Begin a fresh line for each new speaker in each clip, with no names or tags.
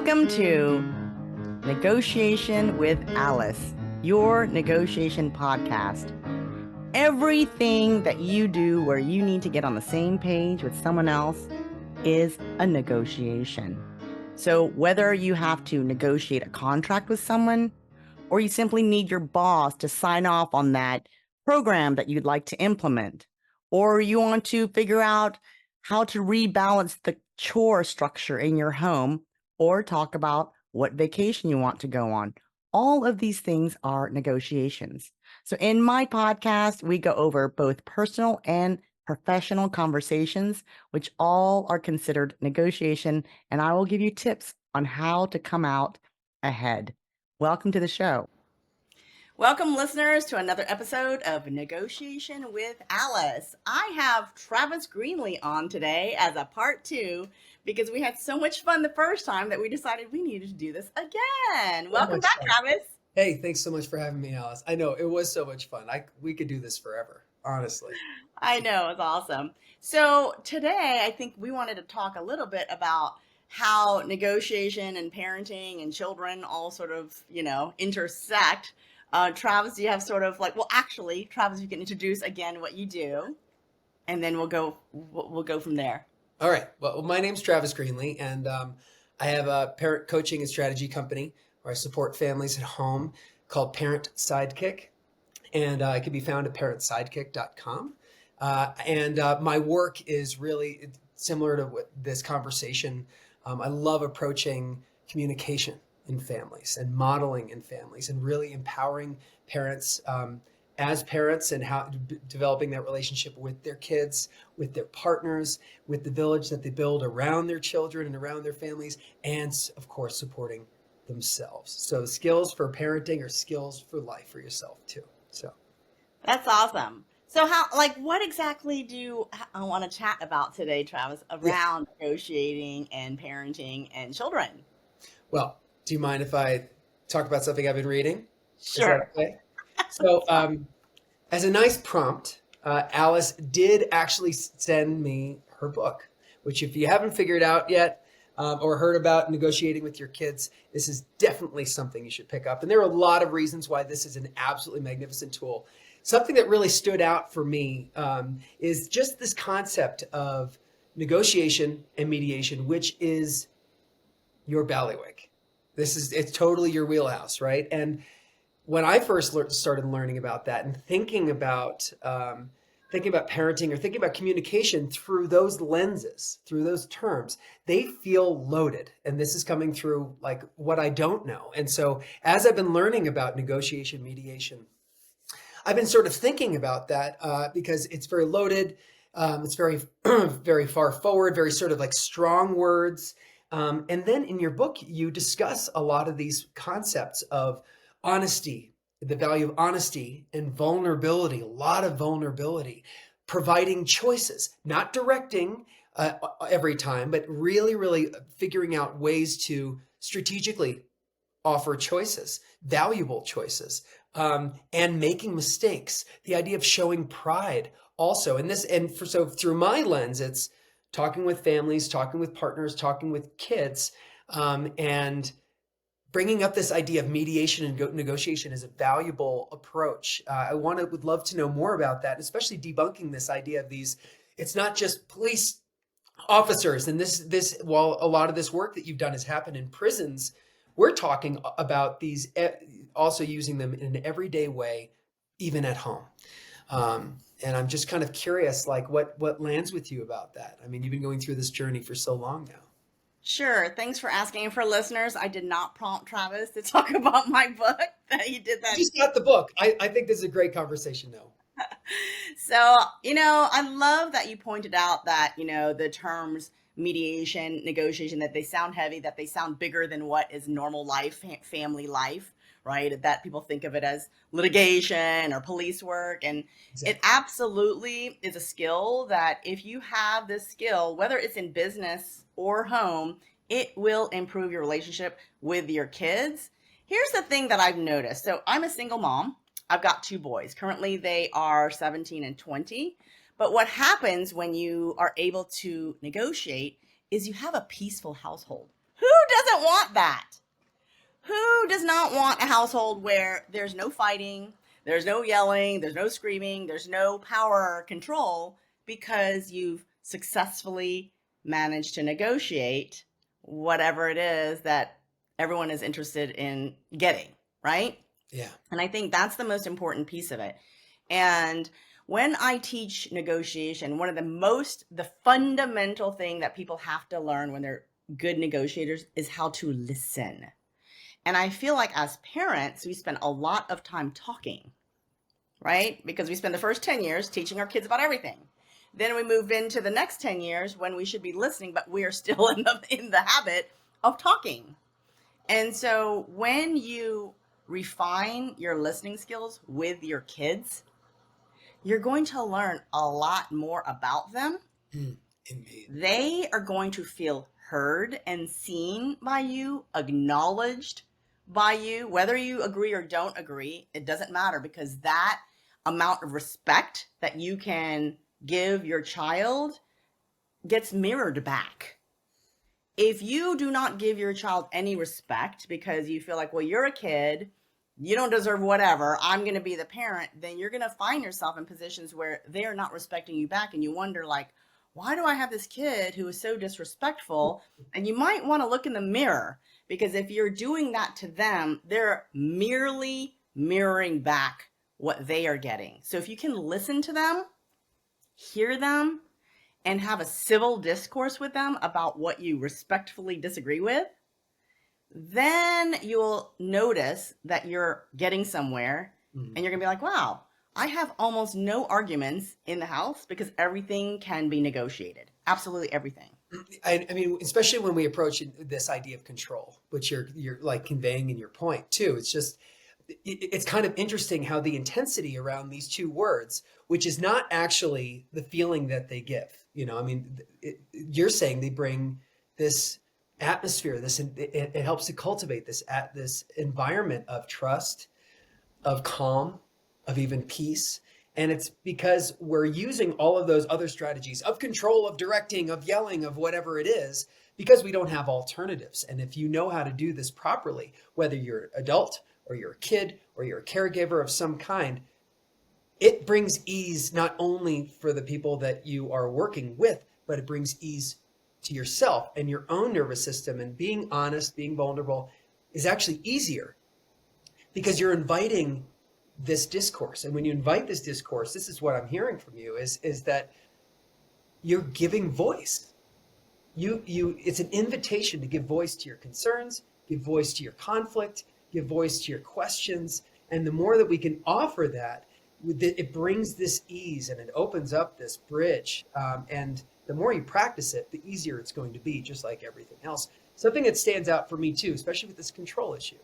Welcome to Negotiation with Alice, your negotiation podcast. Everything that you do where you need to get on the same page with someone else is a negotiation. So whether you have to negotiate a contract with someone, or you simply need your boss to sign off on that program that you'd like to implement, or you want to figure out how to rebalance the chore structure in your home, or talk about what vacation you want to go on. All of these things are negotiations. So in my podcast, we go over both personal and professional conversations, which all are considered negotiation, and I will give you tips on how to come out ahead. Welcome to the show. Welcome, listeners, to another episode of Negotiation with Alice. I have Travis Greenlee on today as a part 2 because we had so much fun the first time that we decided we needed to do this again. Welcome back, Travis.
Hey, thanks so much for having me, Alice. I know, it was so much fun. We could do this forever, honestly.
I know, it's awesome. So today, I think we wanted to talk a little bit about how negotiation and parenting and children all sort of, intersect. Travis, do you have sort of Travis, you can introduce again what you do, and then we'll go from there.
All right. Well, my name's Travis Greenlee, and I have a parent coaching and strategy company where I support families at home called Parent Sidekick, and it can be found at parent-sidekick.com. And my work is really similar to this conversation. I love approaching communication in families and modeling in families and really empowering parents as parents and how developing that relationship with their kids, with their partners, with the village that they build around their children and around their families, and of course supporting themselves. So skills for parenting are skills for life for yourself too. So
that's awesome. So what exactly do you want to chat about today, Travis, around negotiating and parenting and children?
Well, do you mind if I talk about something I've been reading?
Sure.
Okay? So as a nice prompt, Alice did actually send me her book, which if you haven't figured out yet or heard about negotiating with your kids, this is definitely something you should pick up. And there are a lot of reasons why this is an absolutely magnificent tool. Something that really stood out for me is just this concept of negotiation and mediation, which is your bailiwick. It's totally your wheelhouse, right? And when I first started learning about that and thinking about parenting or thinking about communication through those lenses, through those terms, they feel loaded. And this is coming through like what I don't know. And so as I've been learning about negotiation, mediation, I've been sort of thinking about that because it's very loaded. It's very, very far forward, very sort of like strong words. And then in your book, you discuss a lot of these concepts of honesty, the value of honesty and vulnerability, a lot of vulnerability, providing choices, not directing every time, but really, really figuring out ways to strategically offer choices, valuable choices, and making mistakes. The idea of showing pride also. So through my lens, it's talking with families, talking with partners, talking with kids, and bringing up this idea of mediation and negotiation is a valuable approach. Would love to know more about that, especially debunking this idea of these. It's not just police officers, and this while a lot of this work that you've done has happened in prisons, we're talking about these also using them in an everyday way, even at home. And I'm just kind of curious, like what lands with you about that? I mean, you've been going through this journey for so long now.
Sure. Thanks for asking. And for listeners, I did not prompt Travis to talk about my book. That he did that.
You just got the book. I think this is a great conversation though.
So, I love that you pointed out that, the terms mediation, negotiation, that they sound heavy, that they sound bigger than what is normal life, family life, right? That people think of it as litigation or police work. And exactly. It absolutely is a skill that if you have this skill, whether it's in business or home, it will improve your relationship with your kids. Here's the thing that I've noticed. So I'm a single mom. I've got 2 boys. Currently, they are 17 and 20. But what happens when you are able to negotiate is you have a peaceful household. Who doesn't want that? Who does not want a household where there's no fighting, there's no yelling, there's no screaming, there's no power control because you've successfully managed to negotiate whatever it is that everyone is interested in getting, right?
Yeah.
And I think that's the most important piece of it. And when I teach negotiation, one of the fundamental thing that people have to learn when they're good negotiators is how to listen. And I feel like as parents, we spend a lot of time talking, right? Because we spend the first 10 years teaching our kids about everything. Then we move into the next 10 years when we should be listening, but we are still in the habit of talking. And so when you refine your listening skills with your kids, you're going to learn a lot more about them.
Indeed.
They are going to feel heard and seen by you, acknowledged by you, whether you agree or don't agree. It doesn't matter, because that amount of respect that you can give your child gets mirrored back. If you do not give your child any respect because you feel like, well, you're a kid, you don't deserve whatever, I'm going to be the parent, then you're going to find yourself in positions where they're not respecting you back. And you wonder, like, why do I have this kid who is so disrespectful? And you might want to look in the mirror, because if you're doing that to them, they're merely mirroring back what they are getting. So if you can listen to them, hear them, and have a civil discourse with them about what you respectfully disagree with, then you'll notice that you're getting somewhere, and you're gonna be like, wow, I have almost no arguments in the house because everything can be negotiated. Absolutely everything.
I mean, especially when we approach this idea of control, which you're like conveying in your point too. It's just, it's kind of interesting how the intensity around these two words, which is not actually the feeling that they give. You know, I mean, you're saying they bring this atmosphere, it helps to cultivate this environment of trust, of calm, of even peace. And it's because we're using all of those other strategies of control, of directing, of yelling, of whatever it is, because we don't have alternatives. And if you know how to do this properly, whether you're an adult or you're a kid or you're a caregiver of some kind, it brings ease not only for the people that you are working with, but it brings ease to yourself and your own nervous system. And being honest, being vulnerable is actually easier because you're inviting this discourse. And when you invite this discourse, this is what I'm hearing from you is that you're giving voice. It's an invitation to give voice to your concerns, give voice to your conflict, give voice to your questions. And the more that we can offer that, it brings this ease and it opens up this bridge. And the more you practice it, the easier it's going to be, just like everything else. Something that stands out for me too, especially with this control issue.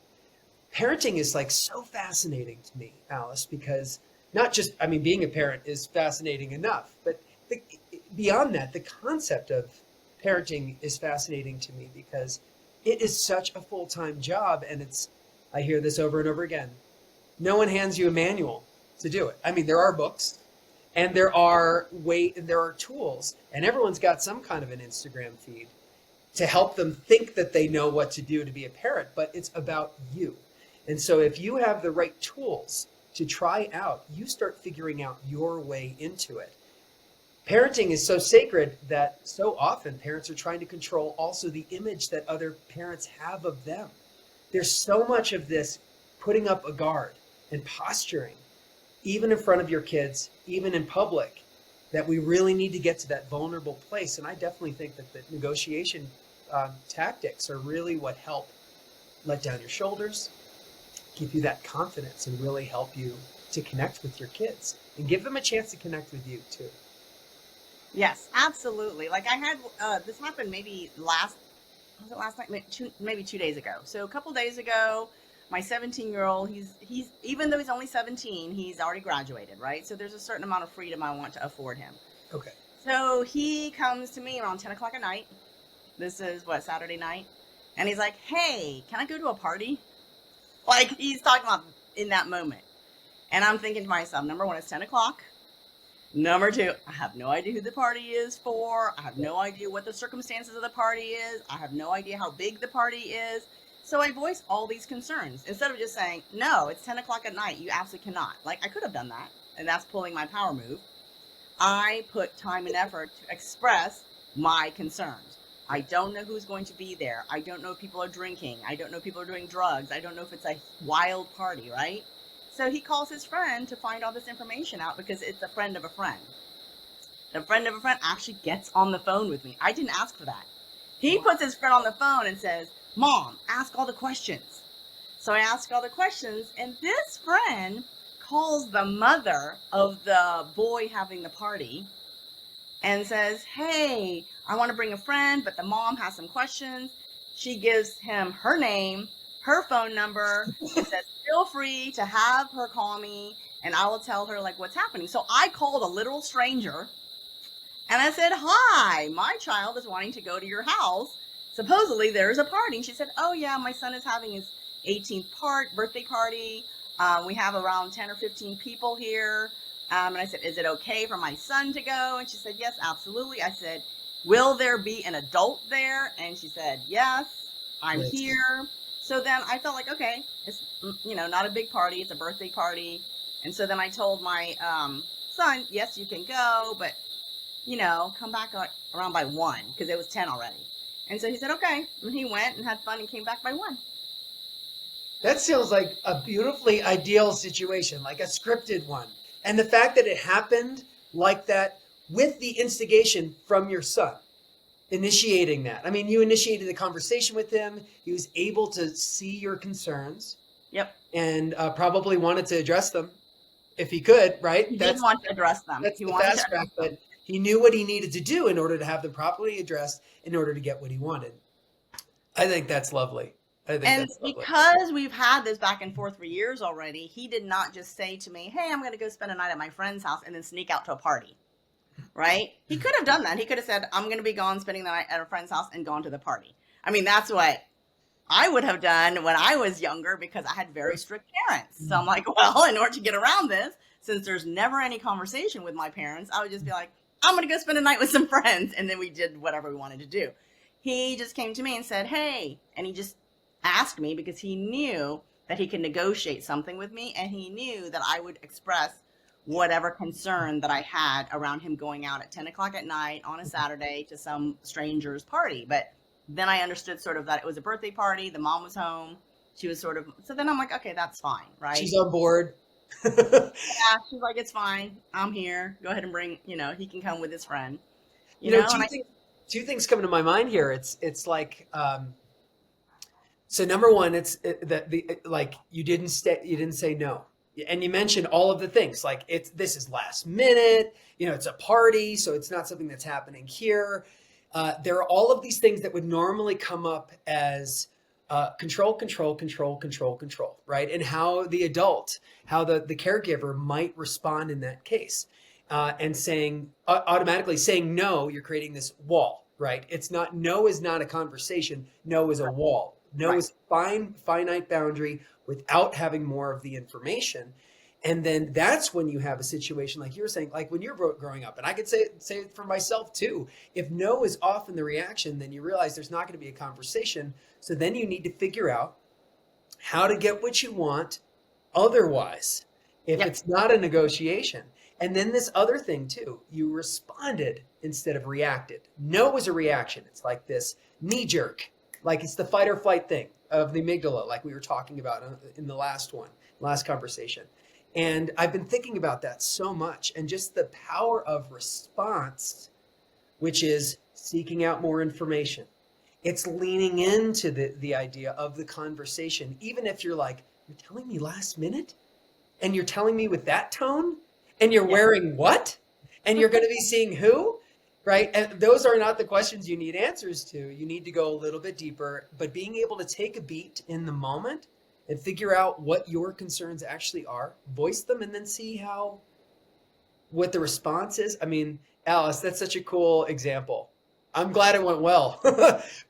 Parenting is like so fascinating to me, Alice, because not just, I mean, being a parent is fascinating enough, but beyond that, the concept of parenting is fascinating to me because it is such a full-time job. And I hear this over and over again. No one hands you a manual to do it. I mean, there are books and there are tools, and everyone's got some kind of an Instagram feed to help them think that they know what to do to be a parent, but it's about you. And so if you have the right tools to try out, you start figuring out your way into it. Parenting is so sacred that so often parents are trying to control also the image that other parents have of them. There's so much of this putting up a guard and posturing, even in front of your kids, even in public, that we really need to get to that vulnerable place. And I definitely think that the negotiation tactics are really what help let down your shoulders, give you that confidence, and really help you to connect with your kids and give them a chance to connect with you too.
Yes, absolutely. Like I had, this happened maybe last night, maybe 2 days ago. So a couple days ago, my 17-year-old, he's even though he's only 17, he's already graduated, right? So there's a certain amount of freedom I want to afford him.
Okay.
So he comes to me around 10 o'clock at night. This is Saturday night. And he's like, hey, can I go to a party? Like he's talking about in that moment. And I'm thinking to myself, number one, it's 10 o'clock. Number two, I have no idea who the party is for. I have no idea what the circumstances of the party is. I have no idea how big the party is. So I voice all these concerns instead of just saying, no, it's 10 o'clock at night. You absolutely cannot. Like, I could have done that, and that's pulling my power move. I put time and effort to express my concerns. I don't know who's going to be there. I don't know if people are drinking. I don't know if people are doing drugs. I don't know if it's a wild party, right? So he calls his friend to find all this information out because it's a friend of a friend. The friend of a friend actually gets on the phone with me. I didn't ask for that. He puts his friend on the phone and says, Mom, ask all the questions. So I ask all the questions, and this friend calls the mother of the boy having the party and says, hey, I want to bring a friend, but the mom has some questions. She gives him her name, her phone number, and says, feel free to have her call me, and I will tell her like what's happening. So I called a literal stranger, and I said, hi, my child is wanting to go to your house. Supposedly there's a party. And she said, oh yeah, my son is having his 18th birthday party. We have around 10 or 15 people here. And I said, is it okay for my son to go? And she said, yes, absolutely. I said, will there be an adult there? And she said, yes, I'm here. So then I felt like, okay, it's, not a big party. It's a birthday party. And so then I told my son, yes, you can go, but, come back around by 1 because it was 10 already. And so he said, okay. And he went and had fun and came back by 1.
That sounds like a beautifully ideal situation, like a scripted one. And the fact that it happened like that with the instigation from your son, initiating that. I mean, you initiated the conversation with him. He was able to see your concerns.
Yep.
And probably wanted to address them if he could, right?
He did want to address them.
That's the fast track, but he knew what he needed to do in order to have them properly addressed in order to get what he wanted. I think that's lovely.
And because we've had this back and forth for years already, he did not just say to me, hey, I'm going to go spend a night at my friend's house and then sneak out to a party, right? He could have done that. He could have said, I'm going to be gone spending the night at a friend's house and gone to the party. I mean, that's what I would have done when I was younger because I had very strict parents. So I'm like, well, in order to get around this, since there's never any conversation with my parents, I would just be like, I'm going to go spend a night with some friends. And then we did whatever we wanted to do. He just came to me and said, hey, and he just asked me because he knew that he could negotiate something with me, and he knew that I would express whatever concern that I had around him going out at 10 o'clock at night on a Saturday to some stranger's party. But then I understood sort of that it was a birthday party. The mom was home. She was sort of, so then I'm like, okay, that's fine, right?
She's on board.
Yeah, she's like, it's fine. I'm here. Go ahead and bring, he can come with his friend.
Two things come to my mind here. It's like, so number one, you didn't say no, and you mentioned all of the things like this is last minute, it's a party, so it's not something that's happening here. There are all of these things that would normally come up as control, right? And how the adult, how the caregiver might respond in that case, and automatically saying no, you're creating this wall, right? No is not a conversation. No is a wall. No is finite boundary without having more of the information. And then that's when you have a situation like you were saying, like when you're growing up, and I could say it for myself too. If no is often the reaction, then you realize there's not going to be a conversation. So then you need to figure out how to get what you want otherwise, if it's not a negotiation. And then this other thing too, you responded instead of reacted. No is a reaction. It's like this knee-jerk. Like it's the fight or flight thing of the amygdala, like we were talking about in the last conversation. And I've been thinking about that so much, and just the power of response, which is seeking out more information. It's leaning into the idea of the conversation, even if you're like, you're telling me last minute? And you're telling me with that tone? And you're wearing what? And you're going to be seeing who? Right? And those are not the questions you need answers to. You need to go a little bit deeper, but being able to take a beat in the moment and figure out what your concerns actually are, voice them, and then see what the response is. I mean, Alice, that's such a cool example. I'm glad it went well.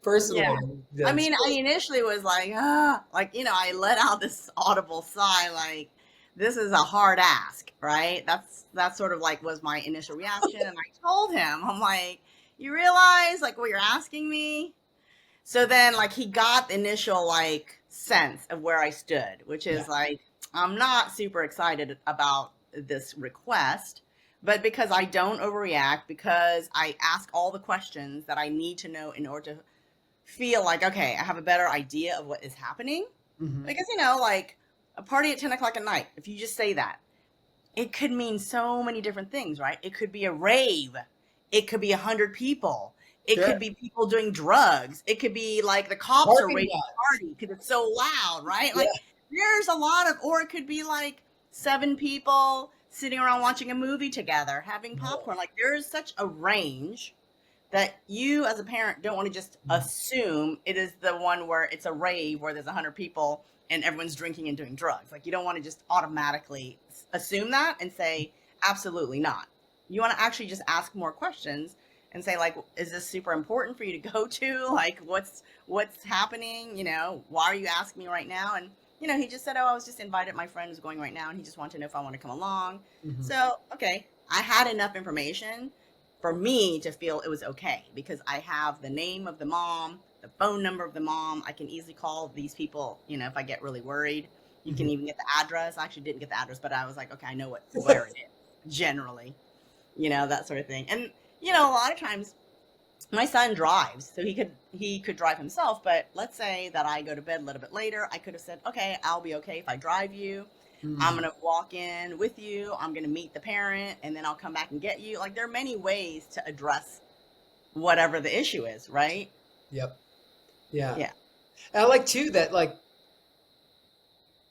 Personally.
Yeah. I mean, I initially was like, I let out this audible sigh, this is a hard ask, right? That's sort of like was my initial reaction. And I told him, I'm like, you realize like what you're asking me? So then like he got the initial like sense of where I stood, which
Yeah.
is like, I'm not super excited about this request, but because I don't overreact, because I ask all the questions that I need to know in order to feel like, okay, I have a better idea of what is happening.
Mm-hmm.
Because, you know, like a party at 10 o'clock at night, if you just say that, it could mean so many different things, right? It could be a rave. It could be 100 people. It
Sure.
could be people doing drugs. It could be like the cops are
Parking
raiding
lot.
the party because it's so loud, right?
Yeah.
Like there's a lot of, or it could be like 7 people sitting around watching a movie together, having popcorn. Like there's such a range that you as a parent don't want to just assume it is the one where it's a rave where there's 100 people and everyone's drinking and doing drugs. Like you don't want to just automatically assume that and say absolutely not. You want to actually just ask more questions and say like, is this super important for you to go to? Like what's happening? You know, why are you asking me right now? And you know, he just said, oh, I was just invited. My friend is going right now and he just wanted to know if I want to come along.
Mm-hmm.
So okay, I had enough information for me to feel it was okay because I have the name of the mom, the phone number of the mom. I can easily call these people, you know, if I get really worried. You can even get the address. I actually didn't get the address, but I was like, okay, I know where it is generally, you know, that sort of thing. And, you know, a lot of times my son drives, so he could drive himself, but let's say that I go to bed a little bit later. I could have said, okay, I'll be okay if I drive you. I'm going to walk in with you. I'm going to meet the parent and then I'll come back and get you. Like there are many ways to address whatever the issue is, right?
Yep. Yeah.
Yeah.
And I like too that like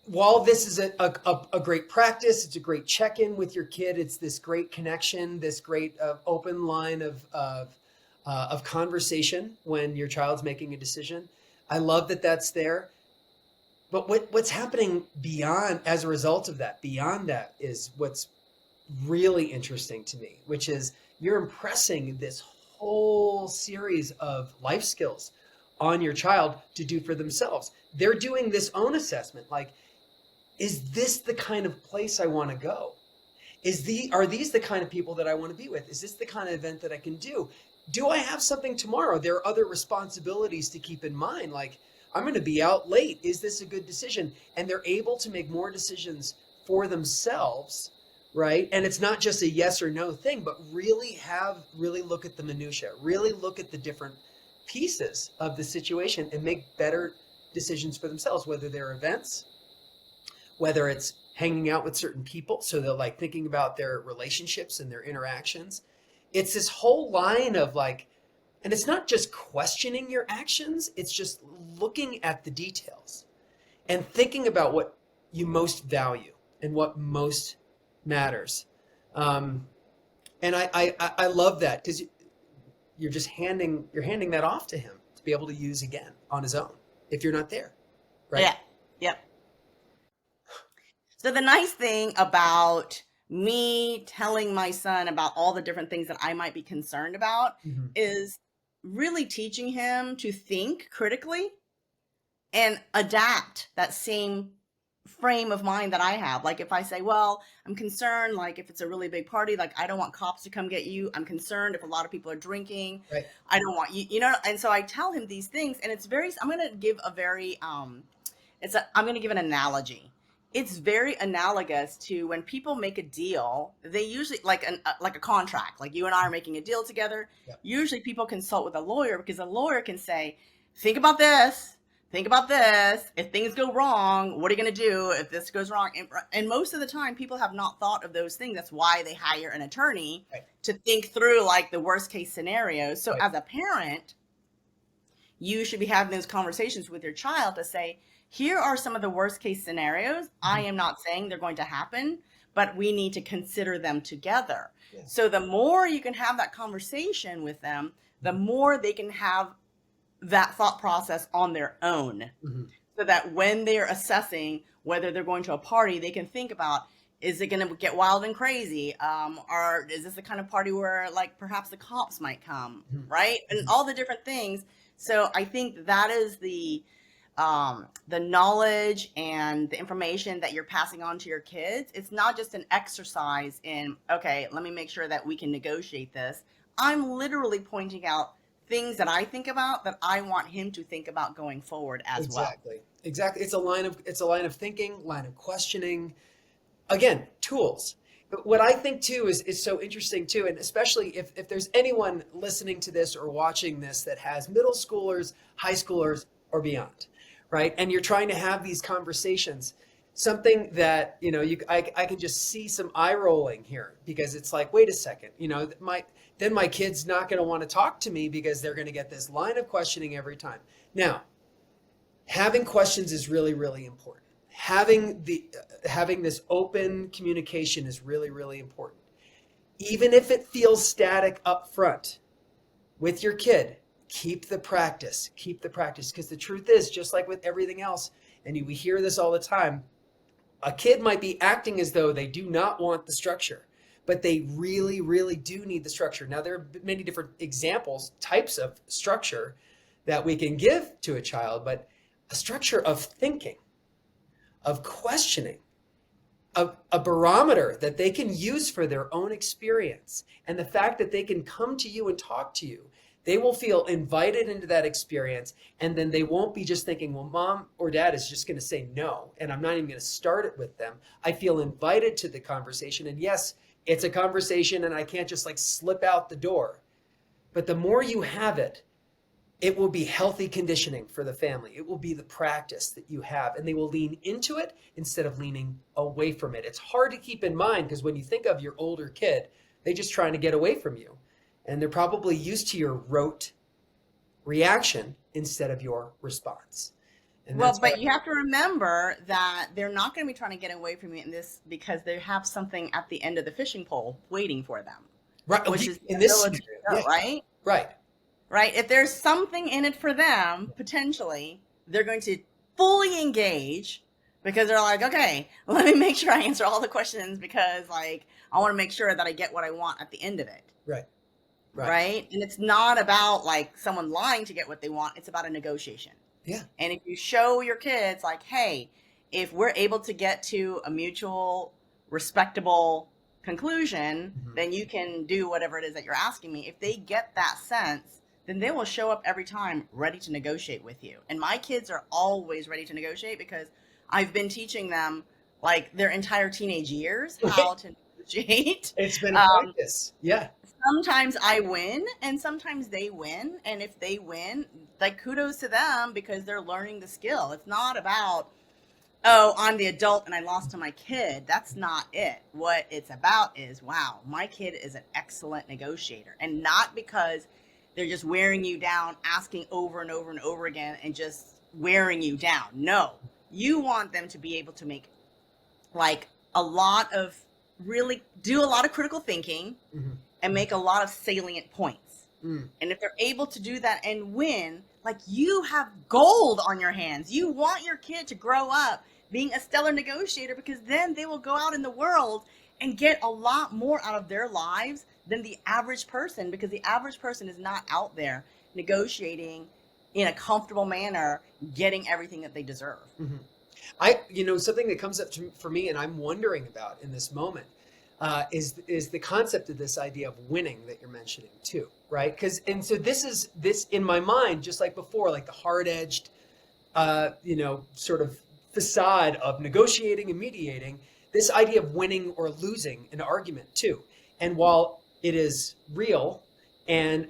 while this is a great practice, it's a great check-in with your kid. It's this great connection, this great open line of conversation when your child's making a decision. I love that that's there. But what's happening beyond as a result of that, beyond that is what's really interesting to me, which is you're impressing this whole series of life skills on your child to do for themselves. They're doing this own assessment like, is this the kind of place I want to go? Are these the kind of people that I want to be with? Is this the kind of event that I can do? Do I have something tomorrow? There are other responsibilities to keep in mind, like I'm going to be out late. Is this a good decision? And they're able to make more decisions for themselves, right? And it's not just a yes or no thing, but really look at the minutia, really look at the different pieces of the situation and make better decisions for themselves, whether they're events, whether it's hanging out with certain people. So they're like thinking about their relationships and their interactions. It's this whole line of like, and it's not just questioning your actions, it's just looking at the details and thinking about what you most value and what most matters. And I love that because you're handing that off to him to be able to use again on his own if you're not there, right?
Yeah. Yep. So the nice thing about me telling my son about all the different things that I might be concerned about is really teaching him to think critically and adapt that same frame of mind that I have. Like if I say, well, I'm concerned, like if it's a really big party, like I don't want cops to come get you. I'm concerned if a lot of people are drinking.
Right.
I don't want you, you know, and so I tell him these things and I'm going to give a very, I'm going to give an analogy. It's very analogous to when people make a deal. They usually like a contract, like you and I are making a deal together.
Yep.
Usually people consult with a lawyer because a lawyer can say, think about this. Think about this. If things go wrong, what are you going to do if this goes wrong? And most of the time, people have not thought of those things. That's why they hire an attorney to think through like the worst case scenarios. So as a parent, you should be having those conversations with your child to say, here are some of the worst case scenarios. I am not saying they're going to happen, but we need to consider them together. Yeah. So the more you can have that conversation with them, the more they can have that thought process on their own. So that when they're assessing whether they're going to a party, they can think about, is it going to get wild and crazy? Or is this the kind of party where like perhaps the cops might come, right? And all the different things. So I think that is the the knowledge and the information that you're passing on to your kids, it's not just an exercise in, okay, let me make sure that we can negotiate this. I'm literally pointing out things that I think about that I want him to think about going forward as well.
Exactly. It's a line of thinking, line of questioning. Again, tools. But what I think too is so interesting too, and especially if there's anyone listening to this or watching this that has middle schoolers, high schoolers, or beyond, right? And you're trying to have these conversations, something that, I can just see some eye rolling here, because it's like, wait a second, then my kid's not going to want to talk to me because they're going to get this line of questioning every time. Now, having questions is really, really important. Having this open communication is really, really important. Even if it feels static up front with your kid, keep the practice, because the truth is, just like with everything else, and we hear this all the time, a kid might be acting as though they do not want the structure, but they really, really do need the structure. Now, there are many different examples, types of structure that we can give to a child, but a structure of thinking, of questioning, a barometer that they can use for their own experience. And the fact that they can come to you and talk to you, they will feel invited into that experience. And then they won't be just thinking, well, mom or dad is just going to say no, and I'm not even going to start it with them. I feel invited to the conversation. And yes, it's a conversation, and I can't just like slip out the door. But the more you have it, it will be healthy conditioning for the family. It will be the practice that you have, and they will lean into it instead of leaning away from it. It's hard to keep in mind, because when you think of your older kid, they're just trying to get away from you. And they're probably used to your rote reaction instead of your response. And
well, but you have to remember that they're not going to be trying to get away from you in this, because they have something at the end of the fishing pole waiting for them.
Right.
Which is
in this scenario,
yeah. Right?
Right.
Right? If there's something in it for them, potentially, they're going to fully engage, because they're like, okay, let me make sure I answer all the questions, because like I want to make sure that I get what I want at the end of it.
Right.
Right. And it's not about like someone lying to get what they want. It's about a negotiation.
Yeah.
And if you show your kids like, hey, if we're able to get to a mutual, respectable conclusion, then you can do whatever it is that you're asking me. If they get that sense, then they will show up every time ready to negotiate with you. And my kids are always ready to negotiate, because I've been teaching them like their entire teenage years how to negotiate.
It's been a practice. Yeah.
Sometimes I win and sometimes they win. And if they win, like kudos to them, because they're learning the skill. It's not about, oh, I'm the adult and I lost to my kid. That's not it. What it's about is, wow, my kid is an excellent negotiator. And not because they're just wearing you down, asking over and over and over again and just wearing you down. No, you want them to be able to make like a lot of do a lot of critical thinking and make a lot of salient points. And if they're able to do that and win, like you have gold on your hands. You want your kid to grow up being a stellar negotiator, because then they will go out in the world and get a lot more out of their lives than the average person, because the average person is not out there negotiating in a comfortable manner, getting everything that they deserve.
Something that comes up for me, and I'm wondering about in this moment, is the concept of this idea of winning that you're mentioning too, right? So this in my mind, just like before, like the hard-edged, sort of facade of negotiating and mediating, this idea of winning or losing an argument too. And while it is real, and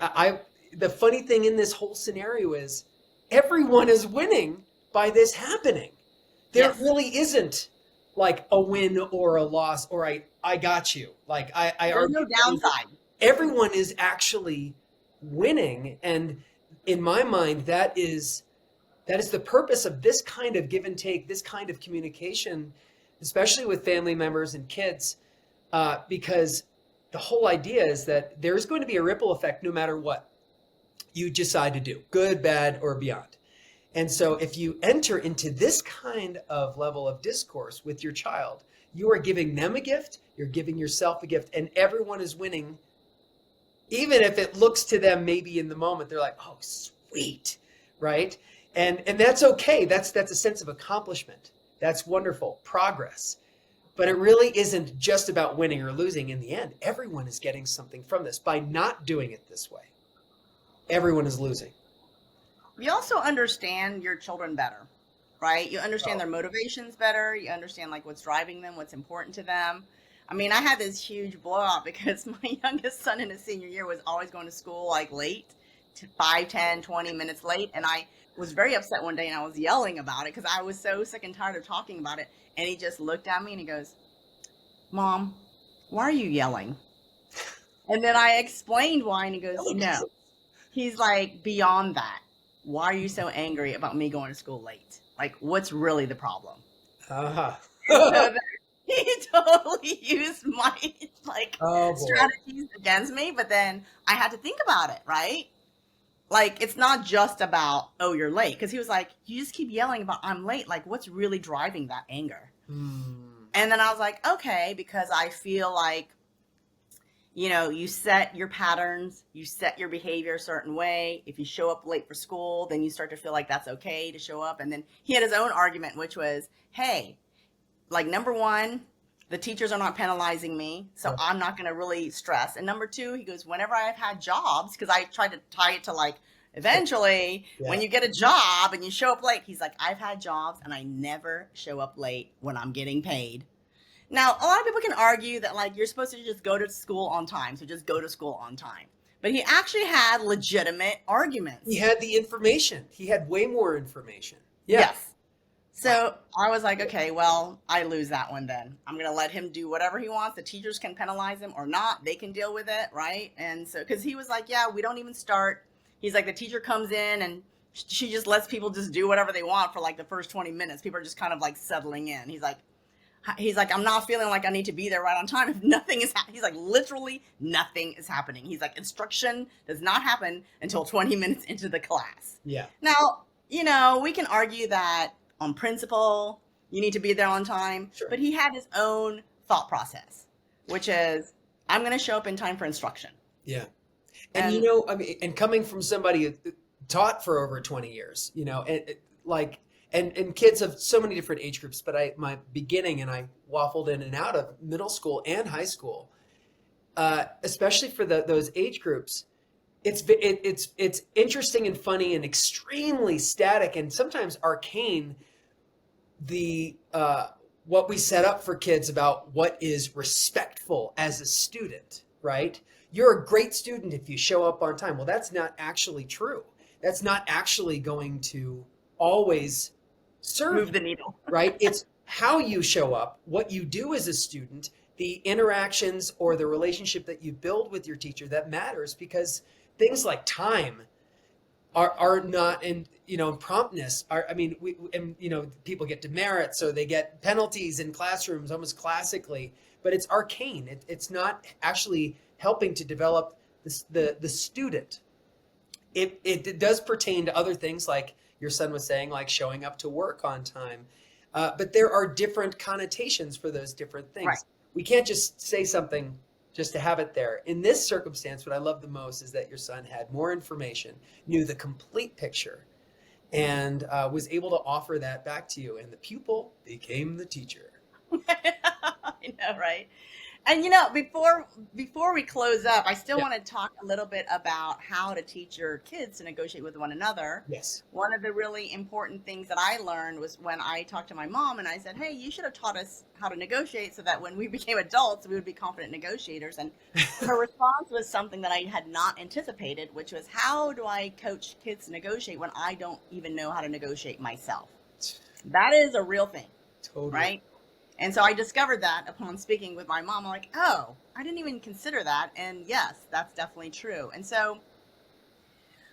the funny thing in this whole scenario is everyone is winning by this happening. There really isn't like a win or a loss, or I got you. Like
there's no downside.
Everyone is actually winning, and in my mind, that is the purpose of this kind of give and take, this kind of communication, especially with family members and kids, because the whole idea is that there's going to be a ripple effect no matter what you decide to do, good, bad, or beyond. And so if you enter into this kind of level of discourse with your child, you are giving them a gift, you're giving yourself a gift, and everyone is winning. Even if it looks to them maybe in the moment, they're like, oh, sweet, right? And that's okay. That's a sense of accomplishment. That's wonderful progress. But it really isn't just about winning or losing. In the end, everyone is getting something from this. By not doing it this way, everyone is losing.
You also understand your children better, right? You understand
Oh,
their motivations better. You understand like what's driving them, what's important to them. I mean, I had this huge blowout because my youngest son in his senior year was always going to school like late, 5, 10, 20 minutes late. And I was very upset one day and I was yelling about it because I was so sick and tired of talking about it. And he just looked at me and he goes, Mom, why are you yelling? And then I explained why, and he goes, no. He's like, beyond that, why are you so angry about me going to school late? Like, what's really the problem?
uh-huh.
And so then he totally used my like
Oh boy.
strategies against me, but then I had to think about it, right? Like, it's not just about, oh, you're late. Because he was like, you just keep yelling about I'm late. Like, what's really driving that anger? And then I was like, okay, because I feel like, you know, you set your patterns, you set your behavior a certain way. If you show up late for school, then you start to feel like that's okay to show up. And then he had his own argument, which was, hey, like, number one, the teachers are not penalizing me, so I'm not going to really stress. And number two, he goes, whenever I've had jobs, because I tried to tie it to like, eventually, when you get a job and you show up late, he's like, I've had jobs and I never show up late when I'm getting paid. Now, a lot of people can argue that like you're supposed to just go to school on time, so just go to school on time. But he actually had legitimate arguments.
He had the information. He had way more information. Yeah.
Yes. So I was like, okay, well, I lose that one then. I'm going to let him do whatever he wants. The teachers can penalize him or not. They can deal with it, right? And so, because he was like, yeah, we don't even start. He's like, the teacher comes in and she just lets people just do whatever they want for like the first 20 minutes. People are just kind of like settling in. He's like, I'm not feeling like I need to be there right on time. If nothing is happening, he's like, literally nothing is happening. He's like, instruction does not happen until 20 minutes into the class.
Yeah.
Now, you know, we can argue that on principle, you need to be there on time.
Sure.
But he had his own thought process, which is, I'm going to show up in time for instruction.
Yeah. And you know, I mean, and coming from somebody who taught for over 20 years, you know, and kids of so many different age groups, but my beginning, and I waffled in and out of middle school and high school, especially for those age groups. It's interesting and funny and extremely static and sometimes arcane. What we set up for kids about what is respectful as a student, right? You're a great student if you show up on time. Well, that's not actually true. That's not actually going to always
move the needle,
right? It's how you show up, what you do as a student, the interactions or the relationship that you build with your teacher that matters, because things like time are not, and you know, promptness are, I mean, you know, people get demerits, so they get penalties in classrooms almost classically, but it's arcane. It's not actually helping to develop the student. It does pertain to other things, like your son was saying, like showing up to work on time. But there are different connotations for those different things.
right?
We can't just say something just to have it there. In this circumstance, what I love the most is that your son had more information, knew the complete picture, and was able to offer that back to you. And the pupil became the teacher.
I know, right? And you know, before we close up, I still want to talk a little bit about how to teach your kids to negotiate with one another.
Yes.
One of the really important things that I learned was when I talked to my mom and I said, hey, you should have taught us how to negotiate so that when we became adults, we would be confident negotiators. And her response was something that I had not anticipated, which was, how do I coach kids to negotiate when I don't even know how to negotiate myself? That is a real thing.
Totally.
Right? And so I discovered that upon speaking with my mom. I'm like, oh, I didn't even consider that. And yes, that's definitely true. And so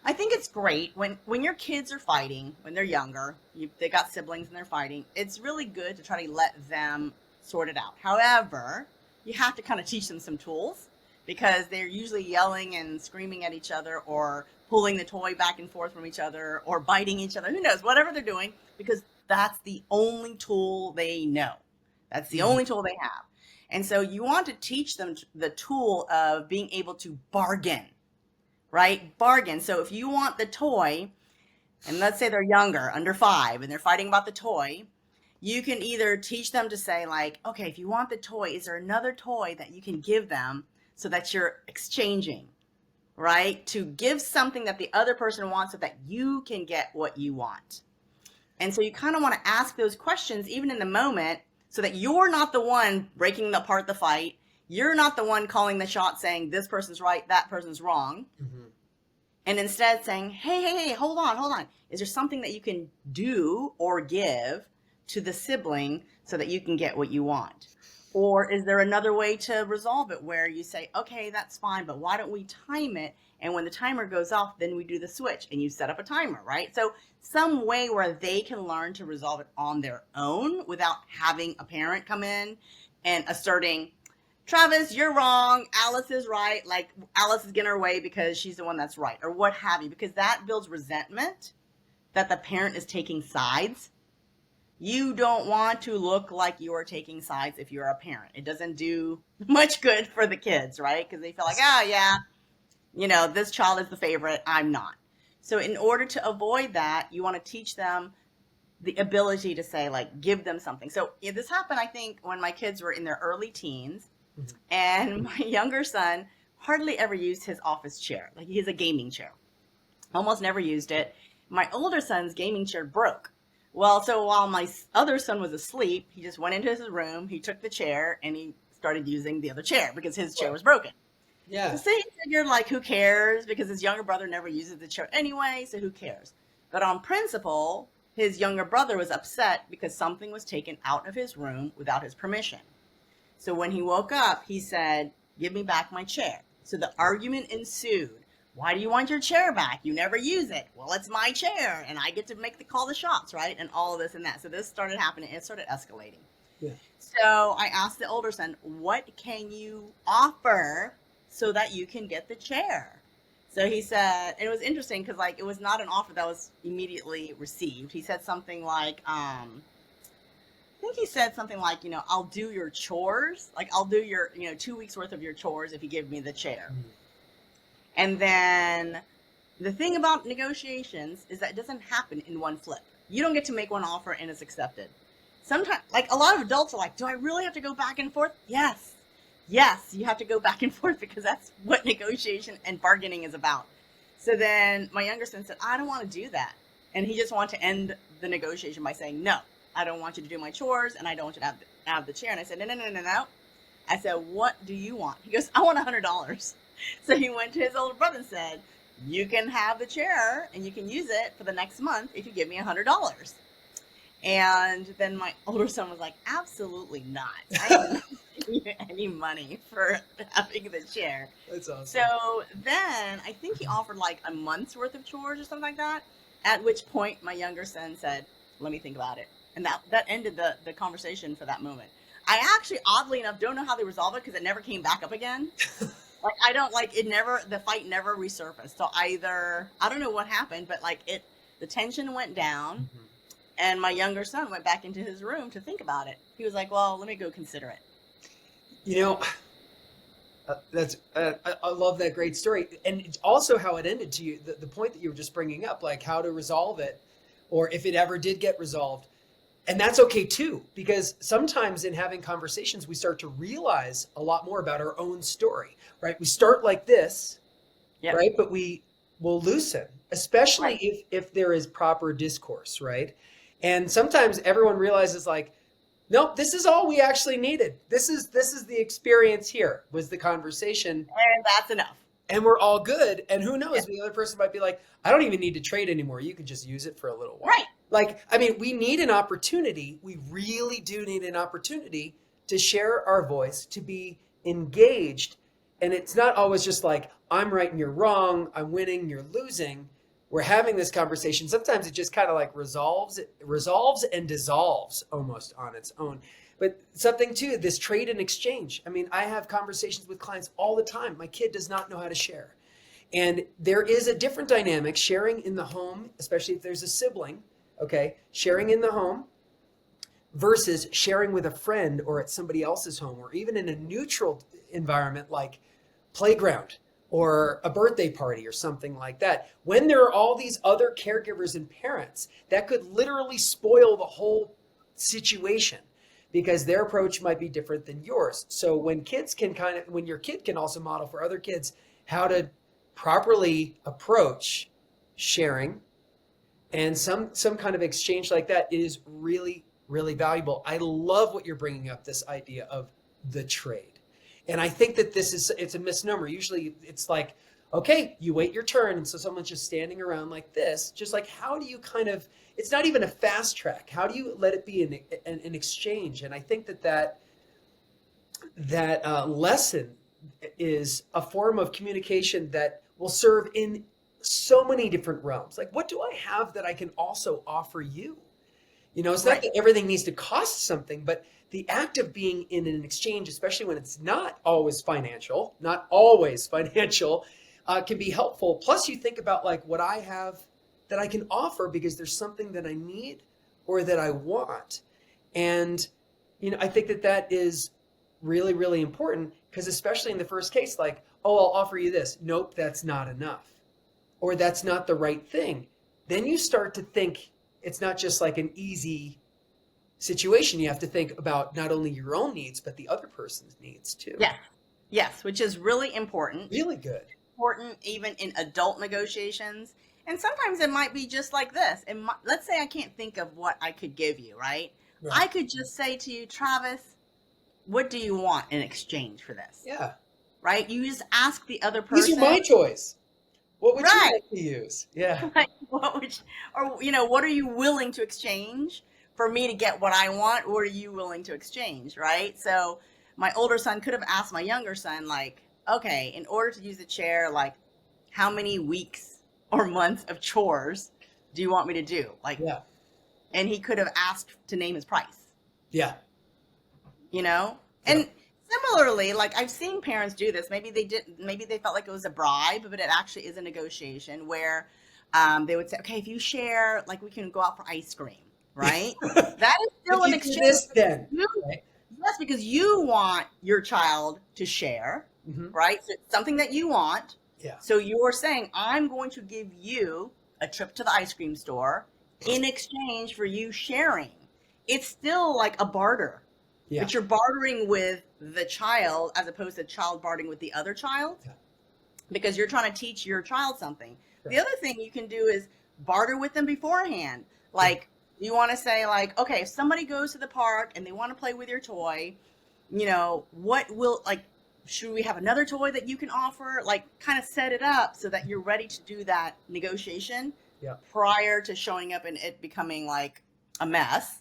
I think it's great when your kids are fighting, when they're younger, they got siblings and they're fighting, it's really good to try to let them sort it out. However, you have to kind of teach them some tools, because they're usually yelling and screaming at each other, or pulling the toy back and forth from each other, or biting each other. Who knows? Whatever they're doing, because that's the only tool they know. That's the only tool they have. And so you want to teach them the tool of being able to bargain, right? Bargain. So if you want the toy, and let's say they're younger, under 5, and they're fighting about the toy, you can either teach them to say like, okay, if you want the toy, is there another toy that you can give them so that you're exchanging, right? To give something that the other person wants so that you can get what you want. And so you kind of want to ask those questions even in the moment so that you're not the one breaking apart the fight. You're not the one calling the shot saying this person's right, that person's wrong. Mm-hmm. And instead saying, hey, hold on. Is there something that you can do or give to the sibling so that you can get what you want? Or is there another way to resolve it where you say, okay, that's fine, but why don't we time it? And when the timer goes off, then we do the switch and you set up a timer, right? So some way where they can learn to resolve it on their own without having a parent come in and asserting, Travis, you're wrong. Alice is right. Like Alice is getting her way because she's the one that's right, or what have you, because that builds resentment that the parent is taking sides. You don't want to look like you're taking sides if you're a parent. It doesn't do much good for the kids, right? Because they feel like, oh yeah, this child is the favorite. I'm not. So in order to avoid that, you want to teach them the ability to say, like, give them something. So this happened, I think, when my kids were in their early teens. And my younger son hardly ever used his office chair. Like, he has a gaming chair. Almost never used it. My older son's gaming chair broke. Well, so while my other son was asleep, he just went into his room, he took the chair, and he started using the other chair because his chair was broken.
Yeah.
So he figured, like, who cares? Because his younger brother never uses the chair anyway, so who cares? But on principle, his younger brother was upset because something was taken out of his room without his permission. So when he woke up, he said, give me back my chair. So the argument ensued. Why do you want your chair back? You never use it. Well, it's my chair, and I get to call the shots, right? And all of this and that. So this started happening. It started escalating. Yeah. So I asked the older son, what can you offer so that you can get the chair? So he said, and it was interesting because, like, it was not an offer that was immediately received. He said something like, I think he said something like, I'll do your chores. Like, I'll do your, 2 weeks worth of your chores if you give me the chair. Mm-hmm. And then the thing about negotiations is that it doesn't happen in one flip. You don't get to make one offer and it's accepted. Sometimes, like, a lot of adults are like, do I really have to go back and forth? Yes, you have to go back and forth because that's what negotiation and bargaining is about. So then my younger son said, I don't want to do that. And he just wanted to end the negotiation by saying, no, I don't want you to do my chores and I don't want you to have the chair. And I said, no. I said, what do you want? He goes, I want $100. So he went to his older brother and said, you can have the chair and you can use it for the next month if you give me $100. And then my older son was like, absolutely not. I didn't give you any money for having the chair.
That's awesome.
So then I think he offered like a month's worth of chores or something like that, at which point my younger son said, let me think about it. And that ended the conversation for that moment. I actually, oddly enough, don't know how they resolved it because it never came back up again. The fight never resurfaced. So either, I don't know what happened, but the tension went down and my younger son went back into his room to think about it. He was like, well, let me go consider it.
I love that great story. And it's also how it ended to you, the point that you were just bringing up, like how to resolve it, or if it ever did get resolved. And that's okay too, because sometimes in having conversations, we start to realize a lot more about our own story, right? We start like this, right? But we will loosen, especially if there is proper discourse, right? And sometimes everyone realizes like, nope, this is all we actually needed. This is the experience here, was the conversation.
And that's enough.
And we're all good. And who knows, the other person might be like, I don't even need to trade anymore. You can just use it for a little while.
Right.
Like, I mean, we need an opportunity. We really do need an opportunity to share our voice, to be engaged. And it's not always just like, I'm right and you're wrong. I'm winning, you're losing. We're having this conversation. Sometimes it just kind of like resolves and dissolves almost on its own. But something too, this trade and exchange. I mean, I have conversations with clients all the time. My kid does not know how to share. And there is a different dynamic, sharing in the home, especially if there's a sibling, okay? Sharing in the home versus sharing with a friend or at somebody else's home, or even in a neutral environment like playground or a birthday party or something like that, when there are all these other caregivers and parents, that could literally spoil the whole situation because their approach might be different than yours. So when your kid can also model for other kids how to properly approach sharing and some kind of exchange like that, is really, really valuable. I love what you're bringing up, this idea of the trade. And I think that it's a misnomer. Usually it's like, okay, you wait your turn. And so someone's just standing around like this, just like, how do you it's not even a fast track. How do you let it be an exchange? And I think that lesson is a form of communication that will serve in so many different realms. Like, what do I have that I can also offer you? It's not that everything needs to cost something, but the act of being in an exchange, especially when it's not always financial, can be helpful. Plus, you think about like what I have that I can offer because there's something that I need or that I want. And, I think that is really, really important, because especially in the first case, like, oh, I'll offer you this. Nope, that's not enough. Or that's not the right thing. Then you start to think it's not just like an easy situation. You have to think about not only your own needs, but the other person's needs too.
Yes, which is really important.
Really good.
Important even in adult negotiations. And sometimes it might be just like this. Let's say I can't think of what I could give you, right? I could just say to you, Travis, what do you want in exchange for this?
Yeah.
Right? You just ask the other person.
These are my toys. What would you like to use? Yeah.
Right. What are you willing to exchange for me to get what I want? What are you willing to exchange? Right. So my older son could have asked my younger son, like, okay, in order to use the chair, like, how many weeks or months of chores do you want me to do? Like, and he could have asked to name his price.
Yeah.
And similarly, like, I've seen parents do this. Maybe they felt like it was a bribe, but it actually is a negotiation where they would say, okay, if you share, like, we can go out for ice cream, right? That is still an exchange.
This then.
Yes, because you want your child to share, right? So it's something that you want.
Yeah.
So you're saying, I'm going to give you a trip to the ice cream store in exchange for you sharing. It's still like a barter. Yeah. But you're bartering with the child as opposed to child bartering with the other child, because you're trying to teach your child something. Right. The other thing you can do is barter with them beforehand. Like, you want to say, like, okay, if somebody goes to the park and they want to play with your toy, should we have another toy that you can offer? Like, kind of set it up so that you're ready to do that negotiation prior to showing up and it becoming like a mess.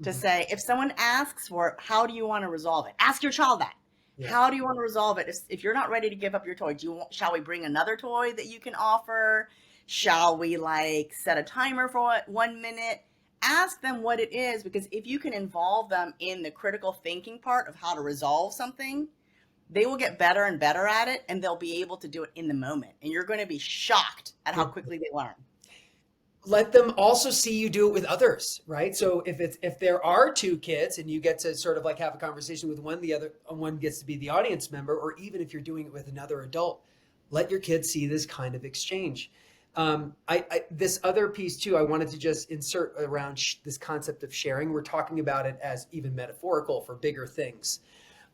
To say, if someone asks for it, how do you want to resolve it? Ask your child that. Yeah. How do you want to resolve it? If you're not ready to give up your toy, shall we bring another toy that you can offer? Shall we set a timer for 1 minute? Ask them what it is, because if you can involve them in the critical thinking part of how to resolve something, they will get better and better at it, and they'll be able to do it in the moment. And you're going to be shocked at how quickly they learn.
Let them also see you do it with others, right? So if there are two kids and you get to sort of like have a conversation with one, the other one gets to be the audience member, or even if you're doing it with another adult, let your kids see this kind of exchange. This other piece too, I wanted to just insert around this concept of sharing. We're talking about it as even metaphorical for bigger things.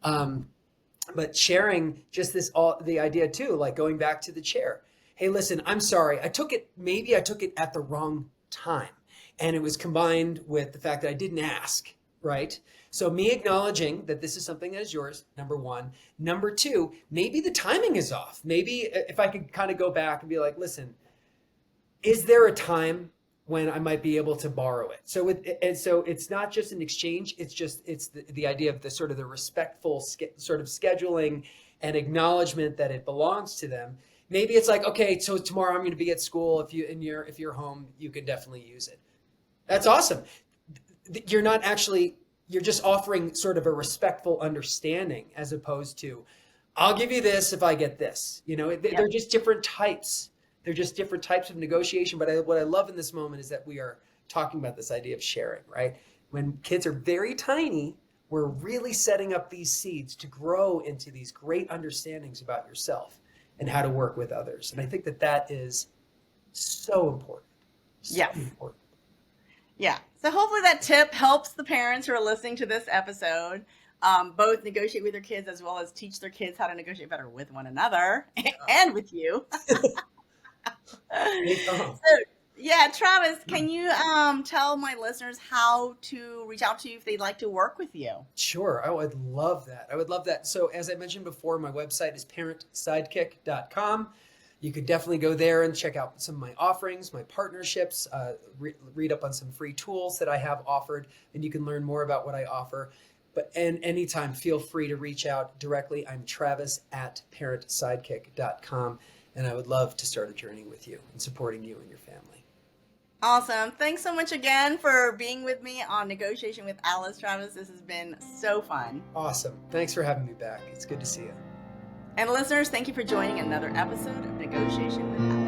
But sharing, just the idea too, like going back to the chair. Hey, listen, I'm sorry. Maybe I took it at the wrong time. And it was combined with the fact that I didn't ask, right? So me acknowledging that this is something that is yours, number one. Number two, maybe the timing is off. Maybe if I could kind of go back and be like, listen, is there a time when I might be able to borrow it? So it's not just an exchange. It's the idea of the respectful sort of scheduling and acknowledgement that it belongs to them. Maybe it's like, okay, so tomorrow I'm going to be at school. If you're home, you can definitely use it. That's awesome. You're just offering sort of a respectful understanding, as opposed to, I'll give you this if I get this. They're just different types. They're just different types of negotiation. But what I love in this moment is that we are talking about this idea of sharing, right? When kids are very tiny, we're really setting up these seeds to grow into these great understandings about yourself. and how to work with others. And I think that is so important. So
Yes.
important.
Yeah. So hopefully that tip helps the parents who are listening to this episode both negotiate with their kids as well as teach their kids how to negotiate better with one another and with you. So, yeah, Travis, can you tell my listeners how to reach out to you if they'd like to work with you?
Sure. I would love that. I would love that. So as I mentioned before, my website is parentsidekick.com. You could definitely go there and check out some of my offerings, my partnerships, read up on some free tools that I have offered, and you can learn more about what I offer. And anytime, feel free to reach out directly. I'm travis@parentsidekick.com, and I would love to start a journey with you and supporting you and your family.
Awesome. Thanks so much again for being with me on Negotiation with Alice, Travis. This has been so fun.
Awesome. Thanks for having me back. It's good to see you.
And listeners, thank you for joining another episode of Negotiation with Alice.